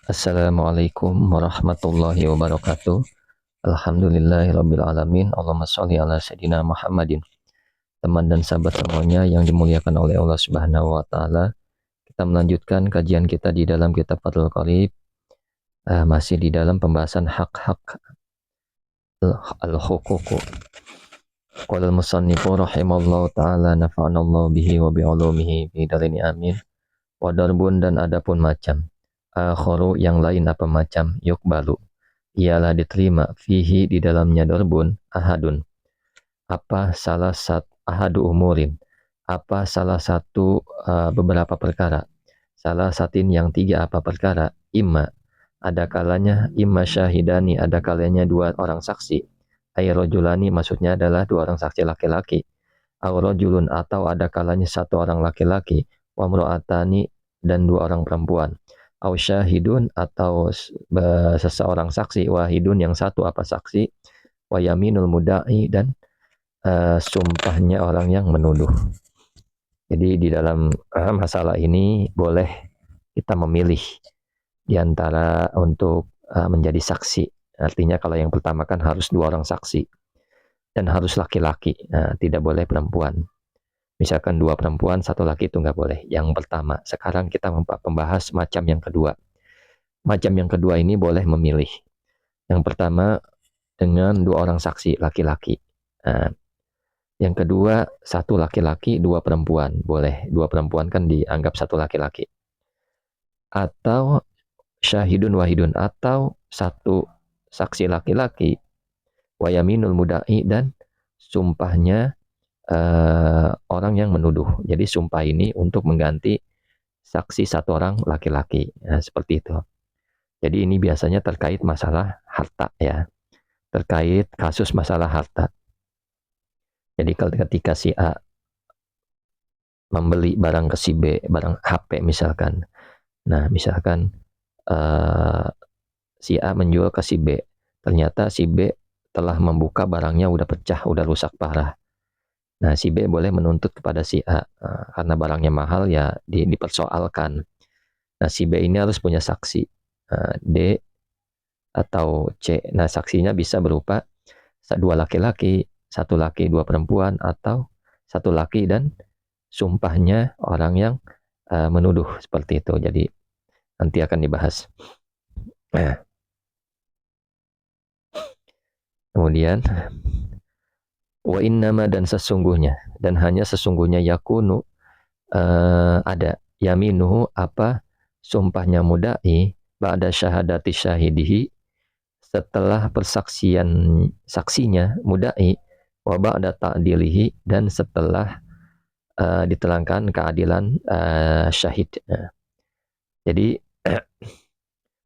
Assalamualaikum warahmatullahi wabarakatuh. Alhamdulillahirabbil alamin. Allahumma shalli ala sayyidina Muhammadin. Teman dan sahabat semuanya yang dimuliakan oleh Allah Subhanahu wa taala, kita melanjutkan kajian kita di dalam kitab Fathul Qorib, masih di dalam pembahasan hak-hak al-huquq. Qala al-musannifu rahimallahu taala nafa'anallahu bihi wa bi ulumihi fi darini amin. Wa darbun, dan adapun macam. Akharu, yang lain apa macam, yukbalu, ialah diterima, fihi di dalamnya darbun, ahadun, apa salah satu, ahadu umurin, apa salah satu beberapa perkara, salah satin yang tiga apa perkara, imma, ada kalanya, imma syahidani, ada kalanya dua orang saksi, ayrojulani, maksudnya adalah dua orang saksi laki-laki, aurojulun, atau ada kalanya satu orang laki-laki, wamro'atani, dan dua orang perempuan, au syahidun, atau seseorang saksi, wahidun, yang satu apa saksi, wa yaminul mudai, dan sumpahnya orang yang menuduh. Jadi di dalam masalah ini boleh kita memilih di antara untuk menjadi saksi. Artinya kalau yang pertama kan harus dua orang saksi dan harus laki-laki, tidak boleh perempuan. Misalkan dua perempuan, satu laki, itu nggak boleh. Yang pertama. Sekarang kita membahas macam yang kedua. Macam yang kedua ini boleh memilih. Yang pertama dengan dua orang saksi laki-laki. Yang kedua satu laki-laki, dua perempuan. Boleh. Dua perempuan kan dianggap satu laki-laki. Atau syahidun wahidun, atau satu saksi laki-laki, wayaminul mudai, dan sumpahnya orang yang menuduh. Jadi sumpah ini untuk mengganti saksi satu orang laki-laki. Seperti itu. Jadi ini biasanya terkait masalah harta ya. Terkait kasus masalah harta. Jadi ketika si A membeli barang ke si B, barang HP misalkan. Nah, misalkan si A menjual ke si B. Ternyata si B telah membuka barangnya udah pecah, udah rusak parah. Nah, si B boleh menuntut kepada si A karena barangnya mahal ya dipersoalkan. Nah, si B ini harus punya saksi D atau C. Nah, saksinya bisa berupa dua laki-laki, satu laki, dua perempuan, atau satu laki dan sumpahnya orang yang menuduh, seperti itu. Jadi nanti akan dibahas. Nah, kemudian wa innama, dan sesungguhnya, dan hanya sesungguhnya, yakunu ada, yaminuhu, apa sumpahnya mudai, ba'da syahadati syahidihi, setelah persaksian saksinya mudai, wa ba'da ta'dilihi, dan setelah diterangkan keadilan syahid. Jadi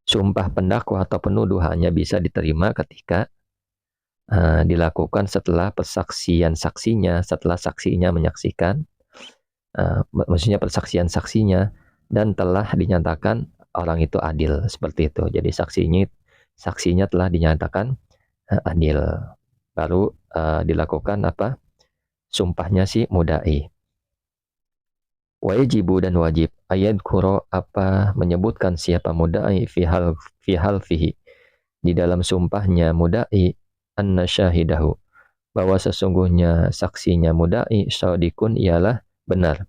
sumpah pendakwa atau penuduh hanya bisa diterima ketika dilakukan setelah persaksian saksinya, setelah saksinya menyaksikan, maksudnya persaksian saksinya, dan telah dinyatakan orang itu adil, seperti itu. Jadi saksinya telah dinyatakan adil, baru dilakukan apa, sumpahnya si mudai. Wajibu, dan wajib, ayat kuro, apa menyebutkan siapa mudai, fihi, di dalam sumpahnya mudai, anna syahidahu, bahwa sesungguhnya saksinya mudai, shadikun, ialah benar,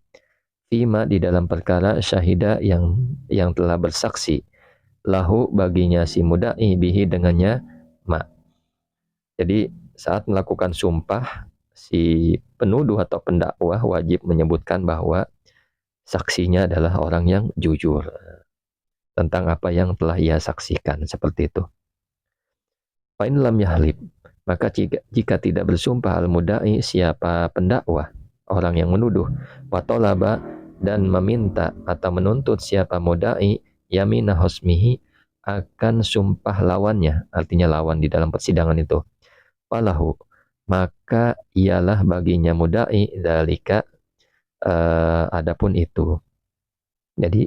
fima, di dalam perkara, syahida, yang telah bersaksi, lahu, baginya si mudai, bihi, dengannya ma. Jadi saat melakukan sumpah, si penuduh atau pendakwah wajib menyebutkan bahwa saksinya adalah orang yang jujur tentang apa yang telah ia saksikan, seperti itu. Fa in lam yahlib, maka jika tidak bersumpah al-mudai, siapa pendakwah, orang yang menuduh, wa talaba, dan meminta atau menuntut siapa mudai, yamina husmihi, akan sumpah lawannya, artinya lawan di dalam persidangan itu, falahu, maka ialah baginya mudai dalika, adapun itu. Jadi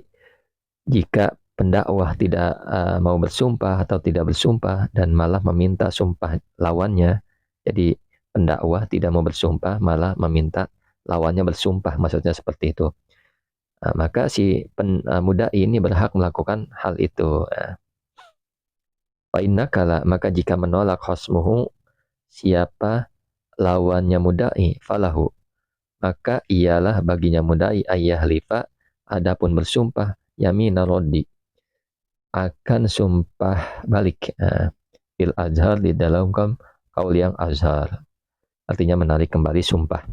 jika pendakwah tidak mau bersumpah atau tidak bersumpah dan malah meminta sumpah lawannya, jadi pendakwah tidak mau bersumpah malah meminta lawannya bersumpah, maksudnya seperti itu. maka si mudai ini berhak melakukan hal itu. Fa innakala, maka jika menolak khosmuhu, siapa lawannya mudai, falahu, maka ialah baginya mudai ayah lifa, adapun bersumpah yamina roddi, akan sumpah balik, fil azhar, di dalam kaul yang azhar, artinya menarik kembali sumpah.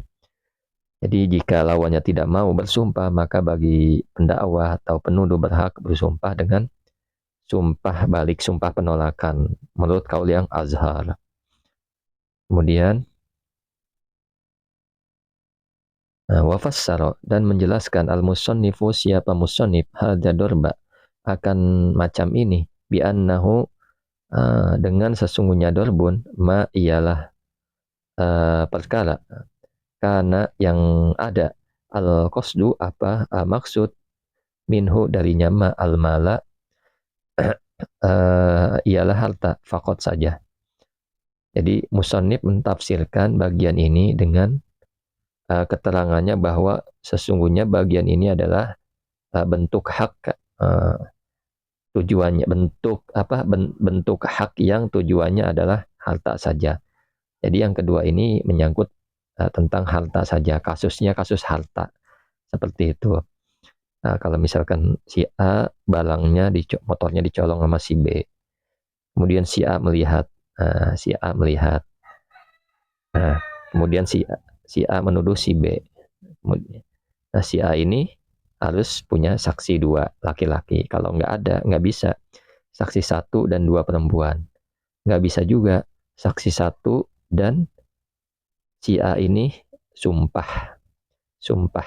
Jadi jika lawannya tidak mau bersumpah, maka bagi pendakwah atau penuduh berhak bersumpah dengan sumpah balik, sumpah penolakan menurut kaul yang azhar. Kemudian wafassaro, dan menjelaskan al-musannifu, siapa musannif, hadza dorba, akan macam ini, bi annahu, dengan sesungguhnya dorbun, ma ialah perkara, karena yang ada, al-qasdu, apa maksud, minhu darinya, ma al-mala, ialah harta, fakot saja. Jadi musannif mentafsirkan bagian ini dengan keterangannya bahwa sesungguhnya bagian ini adalah bentuk hak, tujuannya bentuk apa, bentuk hak yang tujuannya adalah harta saja. Jadi yang kedua ini menyangkut tentang harta saja, kasusnya kasus harta, seperti itu. Nah, kalau misalkan si A balangnya motornya dicolong sama si B, kemudian si A melihat, kemudian si A menuduh si B. Nah, si A ini harus punya saksi dua laki-laki. Kalau nggak ada, nggak bisa saksi satu dan dua perempuan. Nggak bisa juga saksi satu dan si A ini sumpah, sumpah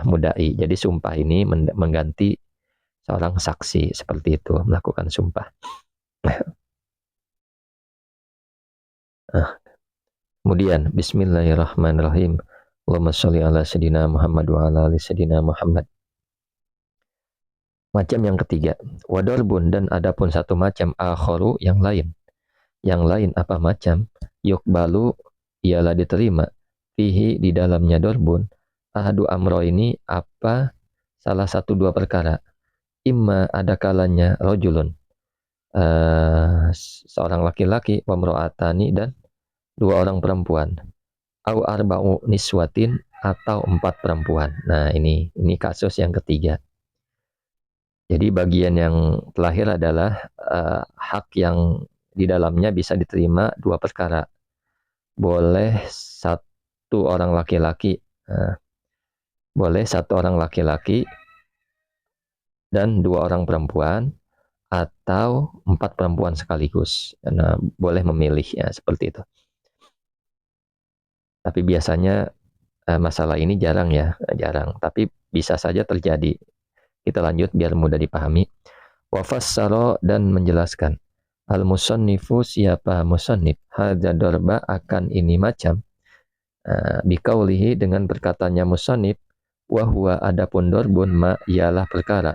mudai. Jadi sumpah ini mengganti seorang saksi, seperti itu, melakukan sumpah. Kemudian bismillahirrahmanirrahim. Allahumma sholli ala sayyidina Muhammad wa ala ali sayyidina Muhammad. Macam yang ketiga, wadarbun, dan adapun satu macam, akharu, yang lain. Yang lain apa macam? Yukbalu, ialah diterima, fihi, di dalamnya darbun, ahadu amro, ini apa salah satu dua perkara. Imma, ada kalanya, rojulun, seorang laki-laki, wamro'atani, dan dua orang perempuan, au arba'u niswatin, atau empat perempuan. Nah, ini kasus yang ketiga. Jadi bagian yang terakhir adalah hak yang di dalamnya bisa diterima dua perkara. Boleh satu orang laki-laki, dan dua orang perempuan, atau empat perempuan sekaligus. Nah, boleh memilih, ya, seperti itu. Tapi biasanya masalah ini jarang, ya, jarang. Tapi bisa saja terjadi. Kita lanjut biar mudah dipahami. Wafassaro, dan menjelaskan, al-musannifu, siapa musannif, hadza darba, akan ini macam, bikaulihi, dengan perkataannya musannif, wahwa, adapun darbun, ma ialah perkara,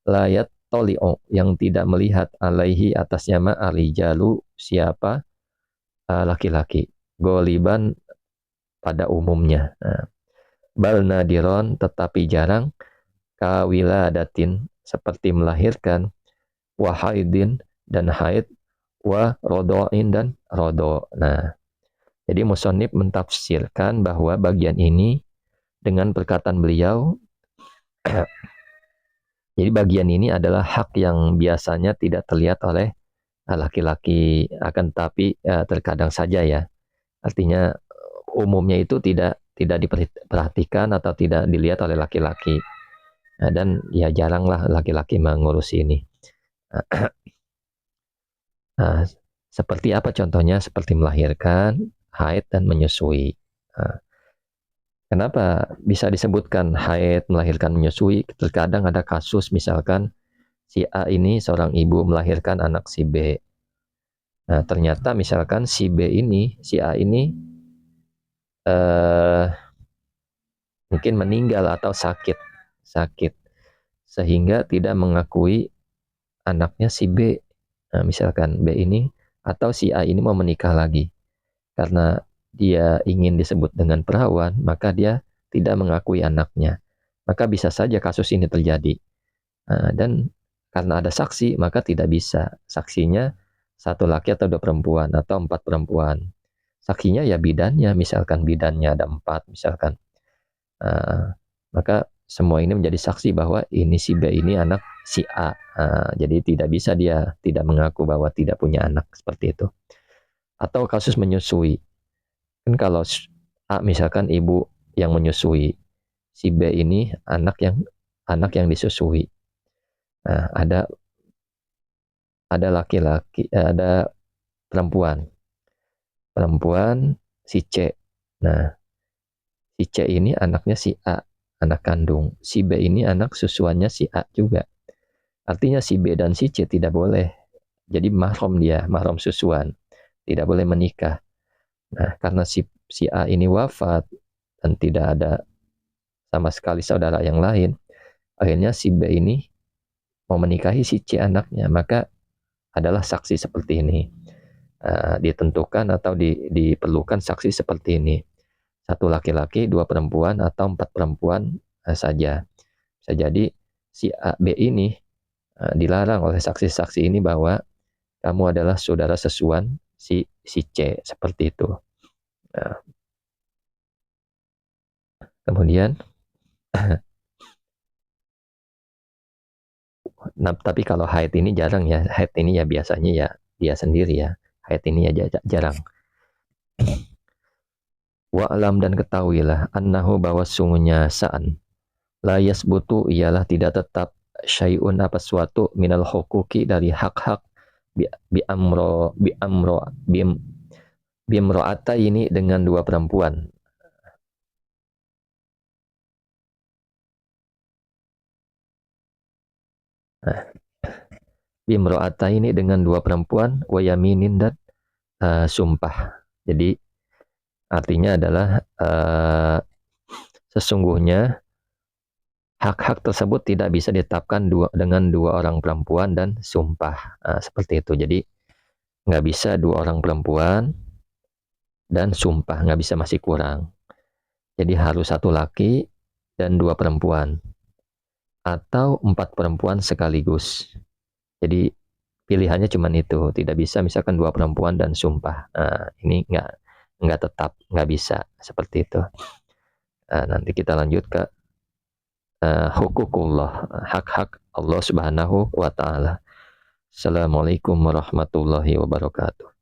layat toli'u, yang tidak melihat, alaihi, atasnya, ma arijalu, siapa laki-laki, goliban, pada umumnya, bal nadiron, tetapi jarang, kawiladatin, seperti melahirkan, wahaidin, dan haid, wa rodoin, dan rodo. Nah, jadi musonib mentafsirkan bahwa bagian ini dengan perkataan beliau, jadi bagian ini adalah hak yang biasanya tidak terlihat oleh laki-laki, akan tetapi terkadang saja, ya. Artinya umumnya itu tidak diperhatikan atau tidak dilihat oleh laki-laki. Nah, dan ya jaranglah laki-laki mengurus ini. Nah, seperti apa contohnya? Seperti melahirkan, haid, dan menyusui. Nah, kenapa bisa disebutkan haid, melahirkan, menyusui? Terkadang ada kasus misalkan si A ini seorang ibu melahirkan anak si B. Nah, ternyata misalkan si A ini mungkin meninggal atau sakit, sehingga tidak mengakui anaknya si B. Nah, misalkan B ini atau si A ini mau menikah lagi. Karena dia ingin disebut dengan perawan, maka dia tidak mengakui anaknya. maka bisa saja kasus ini terjadi. Dan karena ada saksi, maka tidak bisa. Saksinya satu laki atau dua perempuan, atau empat perempuan. Saksinya ya bidannya, misalkan bidannya ada empat, misalkan. Maka semua ini menjadi saksi bahwa ini si B ini anak si A. Jadi tidak bisa dia tidak mengaku bahwa tidak punya anak, seperti itu. Atau kasus menyusui. Kan kalau A misalkan ibu yang menyusui, si B ini anak yang disusui. Nah, ada laki-laki, ada perempuan. Perempuan si C. Nah, si C ini anaknya si A, anak kandung. Si B ini anak susuannya si A juga. Artinya si B dan si C tidak boleh. Jadi mahram dia, mahram susuan. Tidak boleh menikah. Nah, karena si A ini wafat dan tidak ada sama sekali saudara yang lain, akhirnya si B ini mau menikahi si C anaknya, maka adalah saksi seperti ini. Ditentukan atau diperlukan saksi seperti ini. Satu laki-laki, dua perempuan, atau empat perempuan saja. Bisa jadi si A, B ini dilarang oleh saksi-saksi ini bahwa kamu adalah saudara sesuan si C, seperti itu. Nah, kemudian, nah, tapi kalau haid ini jarang ya. Haid ini ya biasanya ya dia sendiri ya. Haid ini ya jarang. Wa'lam dan ketahuilah annahu bahwa sungguhnya sa'an la yasbutu ialah tidak tetap syai'un apa suatu minal hukuki dari hak-hak bi amro bi amro bi amro'ata ini dengan dua perempuan. Nah, bi amro'ata ini dengan dua perempuan wa yaminin dan sumpah. Jadi artinya adalah sesungguhnya hak-hak tersebut tidak bisa ditetapkan dengan dua orang perempuan dan sumpah. Seperti itu. Jadi nggak bisa dua orang perempuan dan sumpah, nggak bisa, masih kurang. Jadi harus satu laki dan dua perempuan. Atau empat perempuan sekaligus. Jadi pilihannya cuma itu. Tidak bisa misalkan dua perempuan dan sumpah. Ini nggak tetap, nggak bisa. Seperti itu. Nanti kita lanjut ke hukukullah, hak-hak Allah Subhanahu wa Ta'ala. Assalamualaikum warahmatullahi wabarakatuh.